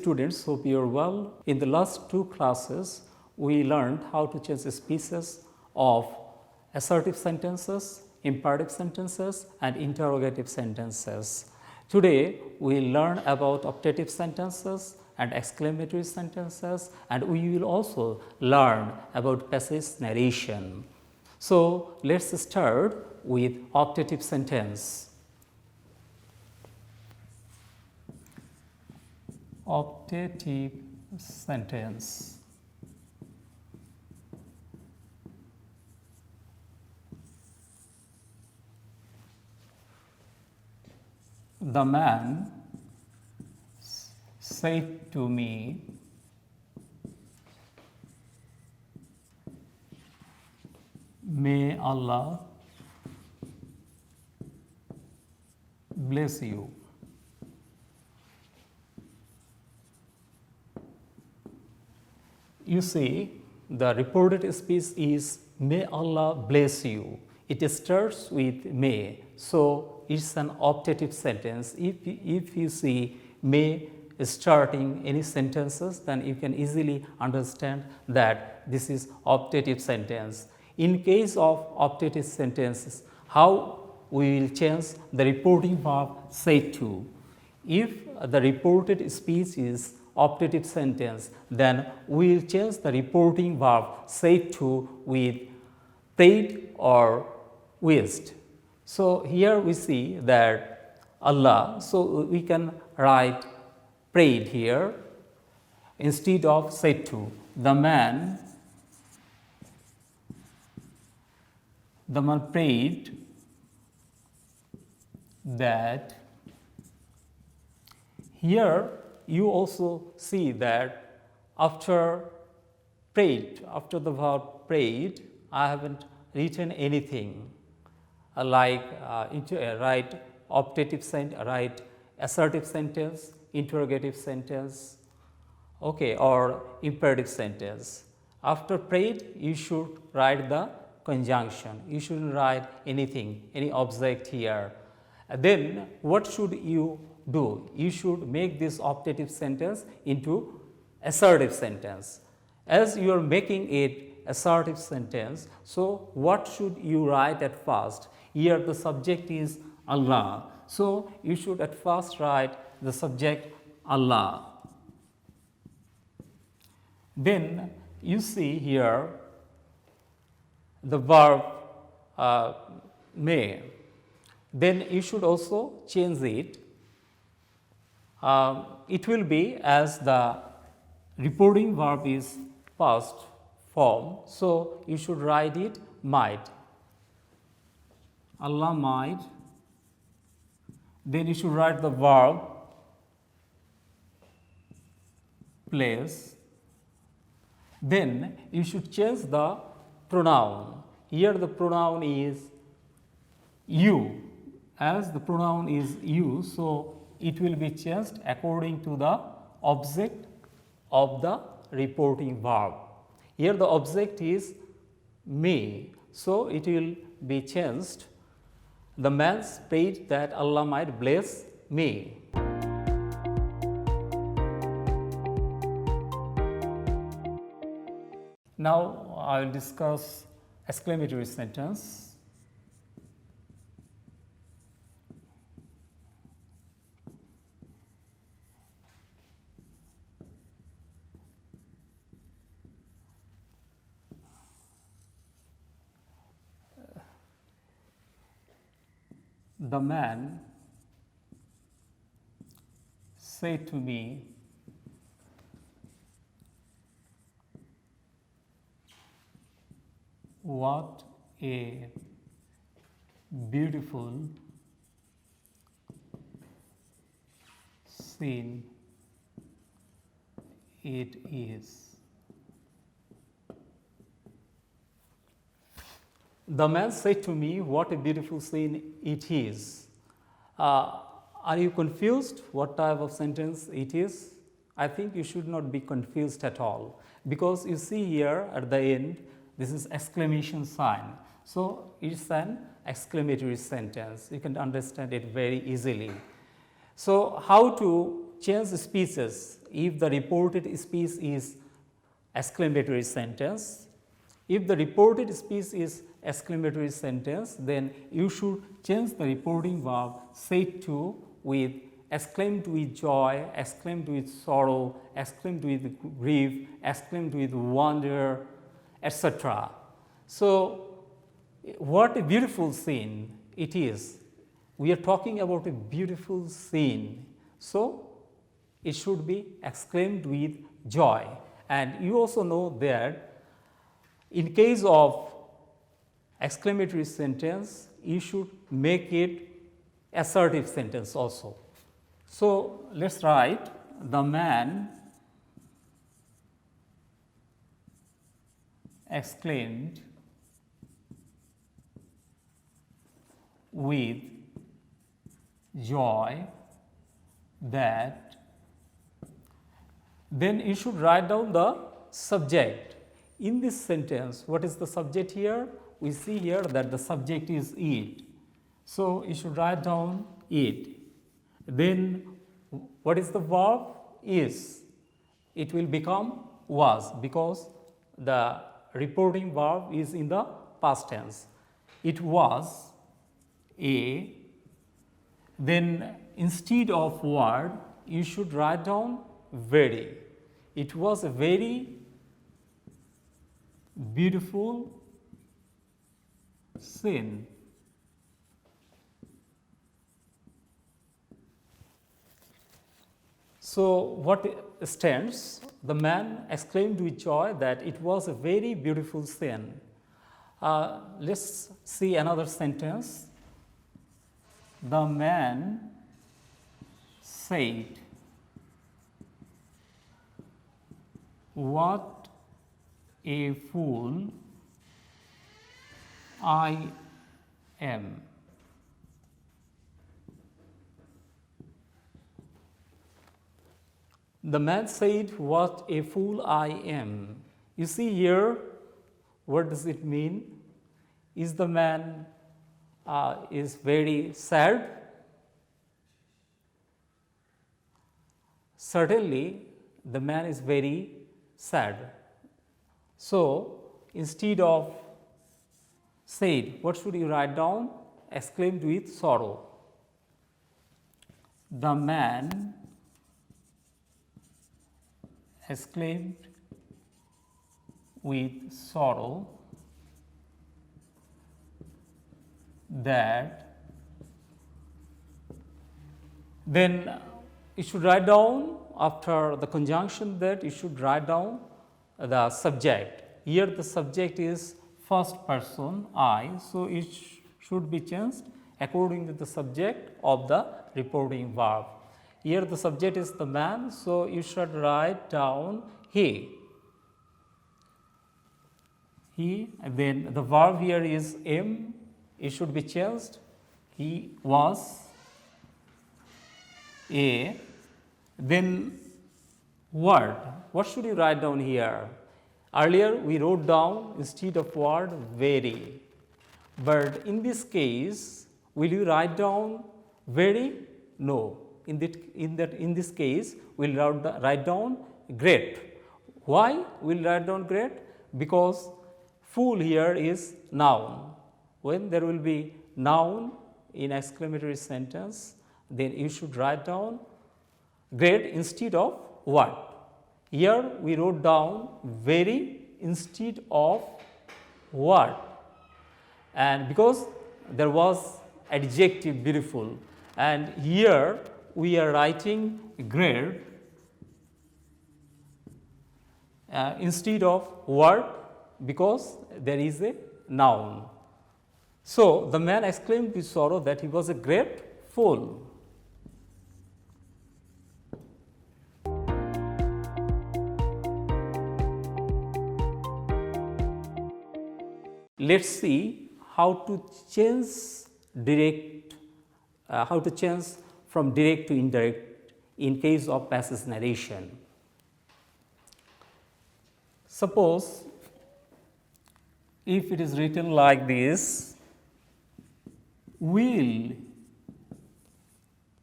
students, hope you are well. In the last two classes, we learned how to change species of assertive sentences, imperative sentences and interrogative sentences. Today, we learn about optative sentences and exclamatory sentences, and we will also learn about passage narration. So, let us start with optative sentence. Optative sentence. The man said to me, "May Allah bless you." You see, the reported speech is "May Allah bless you." It starts with "may," so it's an optative sentence. If you see "may" starting any sentences, then you can easily understand that this is optative sentence. In case of optative sentences, how we will change the reporting verb "said to." If the reported speech is optative sentence, then we will change the reporting verb "said to" with "prayed" or "wished." So, here we see that Allah, so we can write "prayed" here instead of "said to." The man prayed that. Here you also see that after "prayed," after the verb "prayed," I haven't written anything like write optative sentence, write assertive sentence, interrogative sentence, okay, or imperative sentence. After "prayed," you should write the conjunction. You shouldn't write anything, any object here. Then what should you do? You should make this optative sentence into assertive sentence. As you are making it assertive sentence, so what should you write at first? Here the subject is Allah. So, you should at first write the subject Allah. Then you see here the verb "may." Then you should also change it. It will be as the reporting verb is past form. So, you should write it "might." Allah might. Then you should write the verb "place." Then you should change the pronoun. Here the pronoun is "you." As the pronoun is "you," so it will be changed according to the object of the reporting verb. Here the object is "me," so it will be changed. The man prayed that Allah might bless me. Now, I will discuss exclamatory sentence. The man said to me, "What a beautiful scene it is." The man said to me, "What a beautiful scene it is." Are you confused what type of sentence it is? I think you should not be confused at all, because you see here at the end this is exclamation sign. So, it is an exclamatory sentence. You can understand it very easily. So, how to change speeches if the reported speech is exclamatory sentence. If the reported speech is exclamatory sentence, then you should change the reporting verb said to with exclaimed with joy, exclaimed with sorrow, exclaimed with grief, exclaimed with wonder, etc. So, what a beautiful scene it is. We are talking about a beautiful scene. So, it should be exclaimed with joy. And you also know that in case of exclamatory sentence, you should make it assertive sentence also. So, let us write the man exclaimed with joy that, then you should write down the subject. In this sentence, what is the subject here? We see here that the subject is it. So, you should write down it. Then, what is the verb? Is. It will become was, because the reporting verb is in the past tense. It was a. Then, instead of word, you should write down very. It was a very beautiful scene. So, what stands? The man exclaimed with joy that it was a very beautiful scene. Let us see another sentence. The man said, "What a fool I am." The man said, "What a fool I am." You see here, what does it mean? Is the man is very sad? Certainly, the man is very sad. So, instead of said, what should you write down? Exclaimed with sorrow. The man exclaimed with sorrow that, then you should write down after the conjunction that you should write down the subject. Here the subject is first person I, so it should be changed according to the subject of the reporting verb. Here the subject is the man, so you should write down he. He, and then the verb here is am, it should be changed. He was a. Then word, what should you write down here? Earlier we wrote down instead of word very, but in this case will you write down very? No. In this case we will write down great. Why we will write down great? Because fool here is noun. When there will be noun in exclamatory sentence, then you should write down great instead of what? Here we wrote down very instead of what? And because there was adjective beautiful, and here we are writing great instead of word, because there is a noun. So, the man exclaimed with sorrow that he was a great fool. Let us see how to change from direct to indirect in case of passage narration. Suppose if it is written like this, will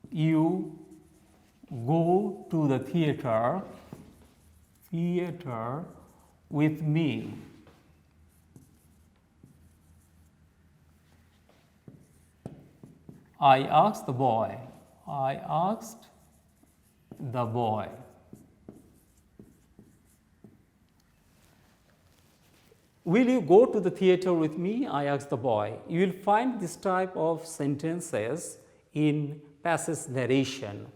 you go to the theater with me. I asked the boy. Will you go to the theater with me? I asked the boy. You will find this type of sentences in passage narration.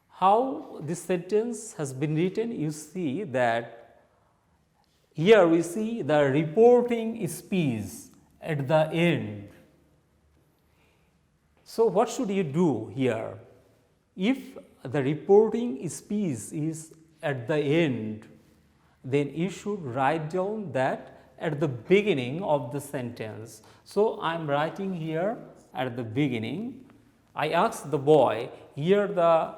How this sentence has been written, you see that here we see the reporting speech at the end. So, what should you do here? If the reporting speech is at the end, then you should write down that at the beginning of the sentence. So, I am writing here at the beginning. I asked the boy, here the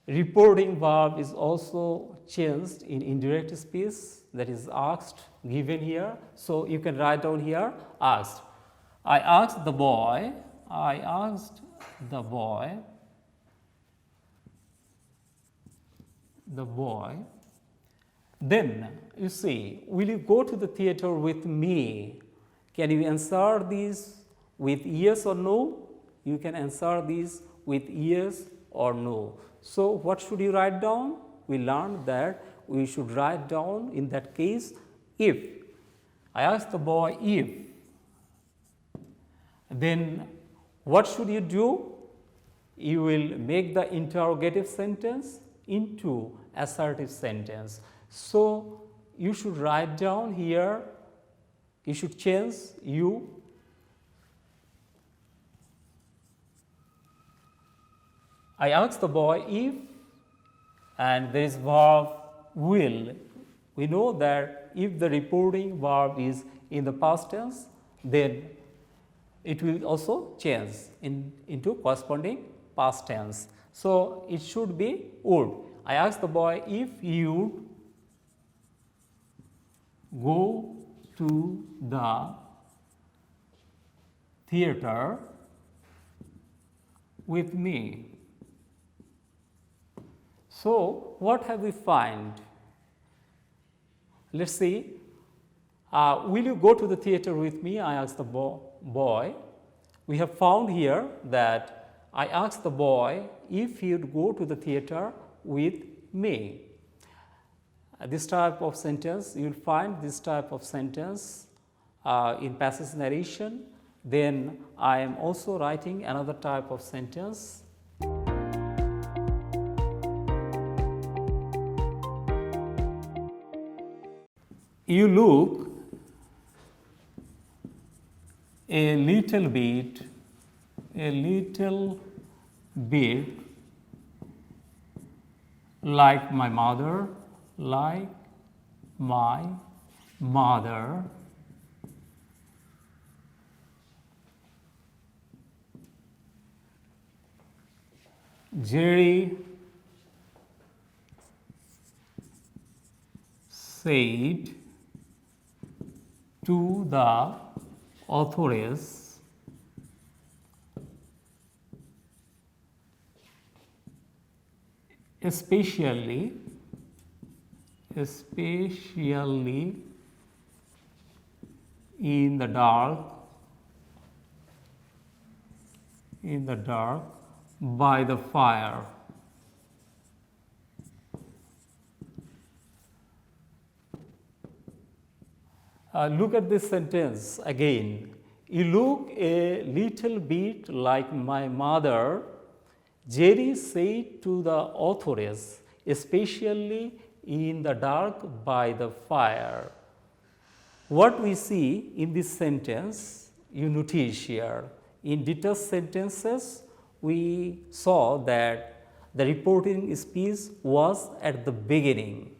reporting verb is also changed in indirect speech, that is asked, given here. So, you can write down here asked. I asked the boy, then you see, will you go to the theater with me? Can you answer these with yes or no? You can answer these with yes or no. So, what should you write down? We learned that we should write down in that case if. I asked the boy if. Then what should you do? You will make the interrogative sentence into assertive sentence. So, you should write down here, you should change you. I asked the boy if, and there is verb will. We know that if the reporting verb is in the past tense, then it will also change into corresponding past tense. So, it should be would. I asked the boy if you go to the theater with me. So, what have we find? Let us see. Will you go to the theater with me? I asked the boy. We have found here that I asked the boy if he would go to the theater with me. This type of sentence, you will find this type of sentence in passage narration. Then I am also writing another type of sentence. You look a little bit like my mother, Jerry said to the authorities, especially in the dark by the fire. Look at this sentence again. You look a little bit like my mother, Jerry said to the authorities, especially in the dark by the fire. What we see in this sentence, you notice here, in detached sentences, we saw that the reporting speech was at the beginning.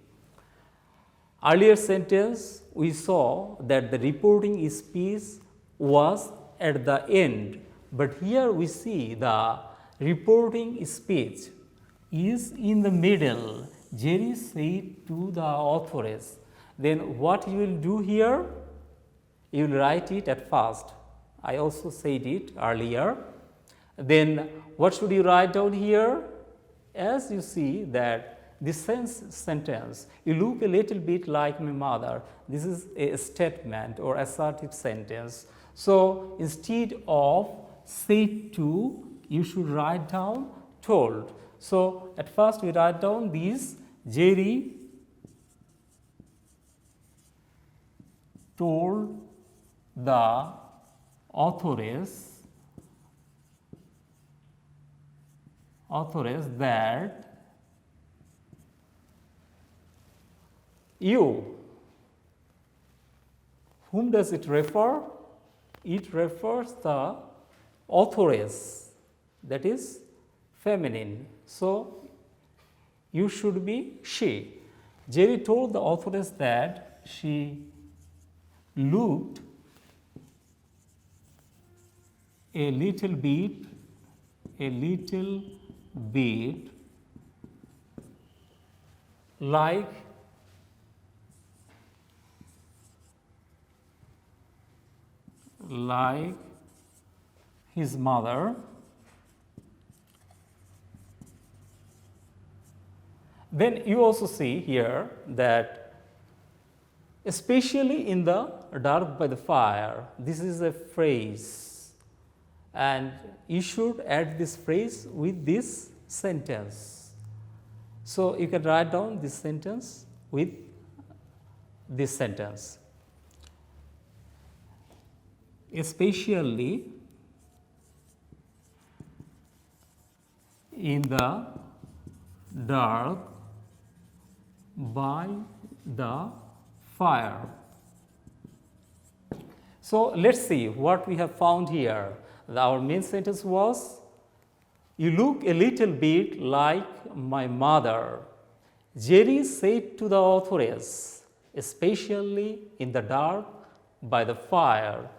Earlier sentence, we saw that the reporting speech was at the end, but here we see the reporting speech is in the middle. Jerry said to the authorities. Then what you will do here? You will write it at first. I also said it earlier. Then what should you write down here? As you see that this sentence, you look a little bit like my mother. This is a statement or assertive sentence. So instead of said to, you should write down told. So at first we write down these: Jerry told the authoress that you. Whom does it refer? It refers the authoress, that is feminine. So you should be she. Jerry told the authoress that she looked a little bit like his mother. Then you also see here that especially in the dark by the fire, this is a phrase, and you should add this phrase with this sentence. So you can write down this sentence with this sentence. Especially in the dark by the fire. So let's see what we have found here. Our main sentence was, you look a little bit like my mother. Jerry said to the authoress, especially in the dark by the fire.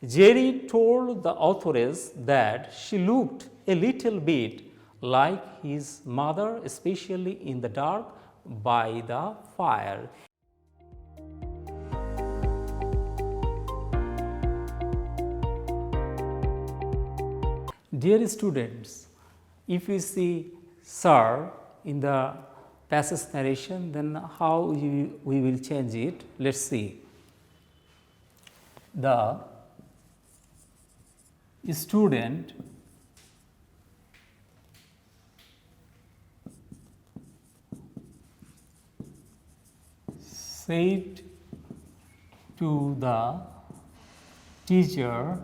Jerry told the authoress that she looked a little bit like his mother, especially in the dark by the fire. Dear students, if you see sir in the passage narration, then how we will change it? Let's see. The student said to the teacher,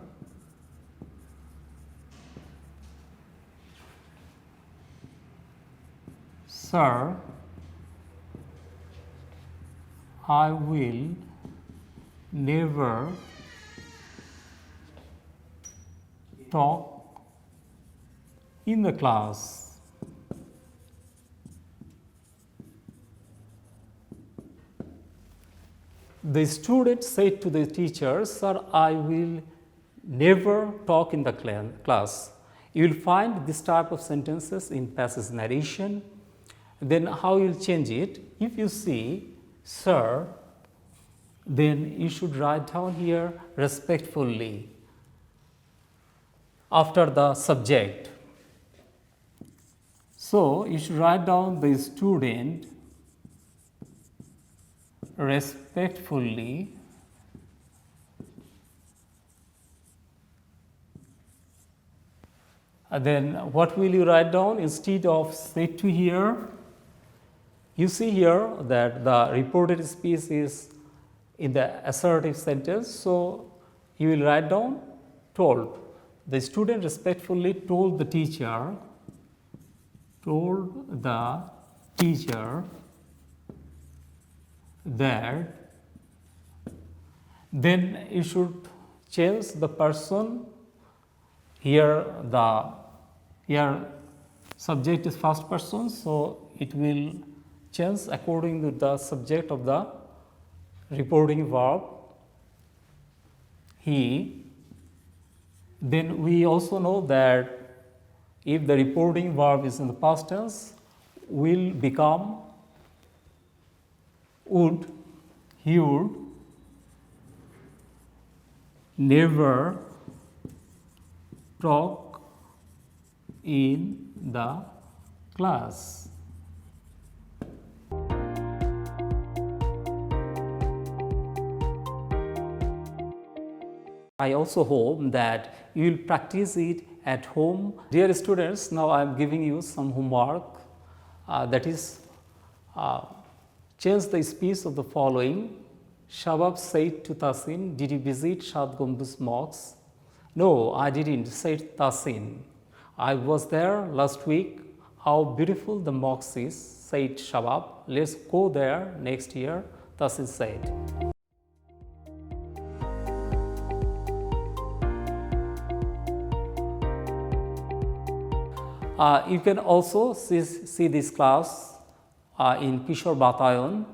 "Sir, I will never talk in the class." The student said to the teacher, "Sir, I will never talk in the class." You will find this type of sentences in passage narration. Then how you will change it? If you see sir, then you should write down here respectfully after the subject. So you should write down the student respectfully then what will you write down instead of said to here? You see here that the reported speech is in the assertive sentence, so you will write down told. The student respectfully told the teacher that. Then you should change the person. Here subject is first person, so it will change according to the subject of the reporting verb, he. Then we also know that if the reporting verb is in the past tense, will become would. He would never talk in the class. I also hope that you will practice it at home. Dear students, now I am giving you some homework, that is, change the speech of the following. Shabab said to Tasin, "Did you visit Shad Gambuz Mosque?" "No, I didn't," said Tasin. "I was there last week. How beautiful the mosque is," said Shabab. "Let's go there next year," Tasin said. You can also see this class in Kishore Batayon.